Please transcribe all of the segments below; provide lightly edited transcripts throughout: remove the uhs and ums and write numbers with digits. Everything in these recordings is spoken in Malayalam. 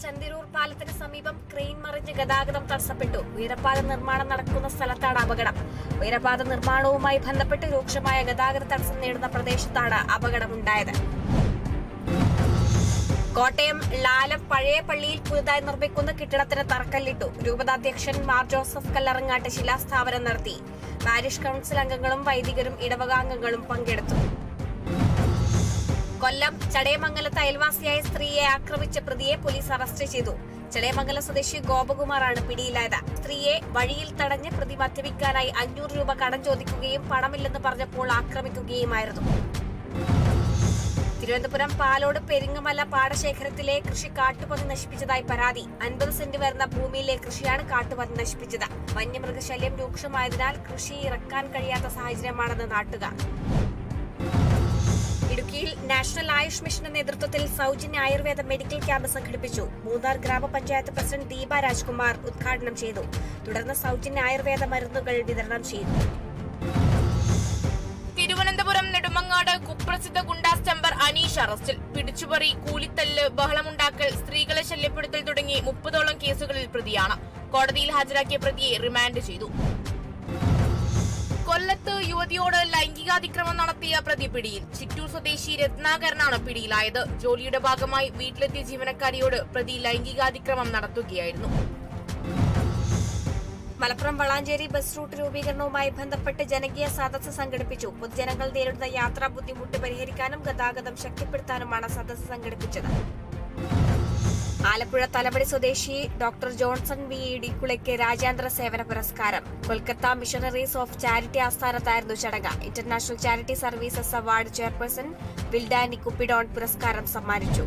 ചന്തിരൂർ പാലത്തിന് സമീപം ക്രെയിൻ മറിഞ്ഞ് ഗതാഗതം തടസ്സപ്പെട്ടു. ഉയരപ്പാത നിർമ്മാണം നടക്കുന്ന സ്ഥലത്താണ് അപകടം. ഉയരപ്പാത നിർമ്മാണവുമായി ബന്ധപ്പെട്ട് രൂക്ഷമായ ഗതാഗത തടസ്സം നേരിടുന്ന പ്രദേശത്താണ് അപകടമുണ്ടായത്. കോട്ടയം ലാലം പഴയ പള്ളിയിൽ പുതുതായി നിർമ്മിക്കുന്ന കെട്ടിടത്തിന് തറക്കല്ലിട്ടു. രൂപതാധ്യക്ഷൻ മാർ ജോസഫ് കല്ലറങ്ങാട്ട് ശിലാസ്ഥാപനം നടത്തി. പാരിഷ് കൌൺസിൽ അംഗങ്ങളും വൈദികരും ഇടവകാംഗങ്ങളും പങ്കെടുത്തു. കൊല്ലം ചടയമംഗലത്ത് അയൽവാസിയായ സ്ത്രീയെ ആക്രമിച്ച പ്രതിയെ പോലീസ് അറസ്റ്റ് ചെയ്തു. ചടയമംഗലം സ്വദേശി ഗോപകുമാറാണ് പിടിയിലായത്. സ്ത്രീയെ വഴിയിൽ തടഞ്ഞ് പ്രതി മദ്യപിക്കാനായി 500 രൂപ കടം ചോദിക്കുകയും പണമില്ലെന്ന് പറഞ്ഞപ്പോൾ ആക്രമിക്കുകയുമായിരുന്നു. തിരുവനന്തപുരം പാലോട് പെരിങ്ങമല പാടശേഖരത്തിലെ കൃഷി കാട്ടുപന്നി നശിപ്പിച്ചതായി പരാതി. 50 സെന്റ് വരുന്ന ഭൂമിയിലെ കൃഷിയാണ് കാട്ടുപന്നി നശിപ്പിച്ചത്. വന്യമൃഗശല്യം രൂക്ഷമായതിനാൽ കൃഷി ഇറക്കാൻ കഴിയാത്ത സാഹചര്യമാണെന്ന് നാട്ടുകാർ. ഇടുക്കിയിൽ നാഷണൽ ആയുഷ് മിഷന്റെ നേതൃത്വത്തിൽ സൗജന്യ ആയുർവേദ മെഡിക്കൽ ക്യാമ്പ് സംഘടിപ്പിച്ചു. മൂന്നാർ ഗ്രാമപഞ്ചായത്ത് പ്രസിഡന്റ് ദീപ രാജ്കുമാർ ഉദ്ഘാടനം ചെയ്തു. തുടർന്ന് സൗജന്യ ആയുർവേദ മരുന്നുകൾ വിതരണം ചെയ്തു. തിരുവനന്തപുരം നെടുമങ്ങാട് കുപ്രസിദ്ധ ഗുണ്ടാ സ്റ്റംപർ അനീഷ് അറസ്റ്റിൽ. പിടിച്ചുപറി, കൂലിത്തല്ല്, ബഹളമുണ്ടാക്കൽ, സ്ത്രീകളെ ശല്യപ്പെടുത്തൽ തുടങ്ങി 30ഓളം കേസുകളിൽ പ്രതിയാണ്. കോടതിയിൽ ഹാജരാക്കിയ പ്രതിയെ റിമാൻഡ് ചെയ്തു. കൊല്ലത്ത് യുവതിയോട് ലൈംഗികാതിക്രമം നടത്തിയ പ്രതി പിടിയിൽ. ചിറ്റൂർ സ്വദേശി രത്നാകരനാണ് പിടിയിലായത്. ജോലിയുടെ ഭാഗമായി വീട്ടിലെത്തിയ ജീവനക്കാരിയോട് പ്രതി ലൈംഗികാതിക്രമം നടത്തുകയായിരുന്നു. മലപ്പുറം വളാഞ്ചേരി ബസ് റൂട്ട് രൂപീകരണവുമായി ബന്ധപ്പെട്ട് ജനകീയ സദസ്സ് സംഘടിപ്പിച്ചു. പൊതുജനങ്ങൾ നേരിടുന്ന യാത്രാ ബുദ്ധിമുട്ട് പരിഹരിക്കാനും ഗതാഗതം ശക്തിപ്പെടുത്താനുമാണ് സദസ്സ് സംഘടിപ്പിച്ചത്. ആലപ്പുഴ തലപടി സ്വദേശി ഡോക്ടർ ജോൺസൺ വി ഇടിക്കുളയ്ക്ക് രാജ്യാന്തര സേവന പുരസ്കാരം. കൊൽക്കത്ത മിഷണറീസ് ഓഫ് ചാരിറ്റി ആസ്ഥാനത്തായിരുന്നു ചടങ്ങ്. International charity services award chairperson വിൽഡാനി കുപ്പിഡോൺ പുരസ്കാരം സമ്മാനിച്ചു.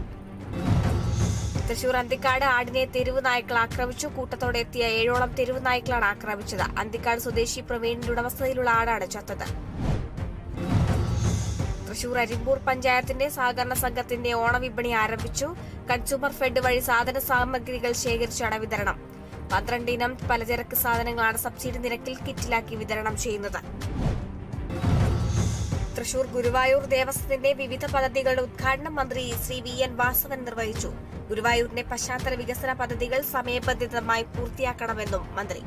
തൃശൂർ അന്തിക്കാട് ആടിനെ തെരുവ് നായ്ക്കൾ ആക്രമിച്ചു. കൂട്ടത്തോടെ എത്തിയ 7ഓളം തെരുവ് നായ്ക്കളാണ് ആക്രമിച്ചത്. അന്തിക്കാട് സ്വദേശി പ്രവീണിന്റെ ഉടമസ്ഥതയിലുള്ള ആടാണ് ചത്തത്. തൃശൂർ അരിമ്പൂർ പഞ്ചായത്തിന്റെ സഹകരണ സംഘത്തിന്റെ ഓണവിപണി ആരംഭിച്ചു. കൺസ്യൂമർ ഫെഡ് വഴി സാധന സാമഗ്രികൾ ശേഖരിച്ചാണ് വിതരണം. 12 ഇനം പലചരക്ക് സാധനങ്ങളാണ് സബ്സിഡി നിരക്കിൽ കിറ്റിലാക്കി വിതരണം ചെയ്യുന്നത്. തൃശൂർ ഗുരുവായൂർ ദേവസ്വത്തിന്റെ വിവിധ പദ്ധതികളുടെ ഉദ്ഘാടനം മന്ത്രി ശ്രീ VN വാസവൻ നിർവഹിച്ചു. ഗുരുവായൂരിന്റെ പശ്ചാത്തല വികസന പദ്ധതികൾ സമയബന്ധിതമായി പൂർത്തിയാക്കണമെന്നും മന്ത്രി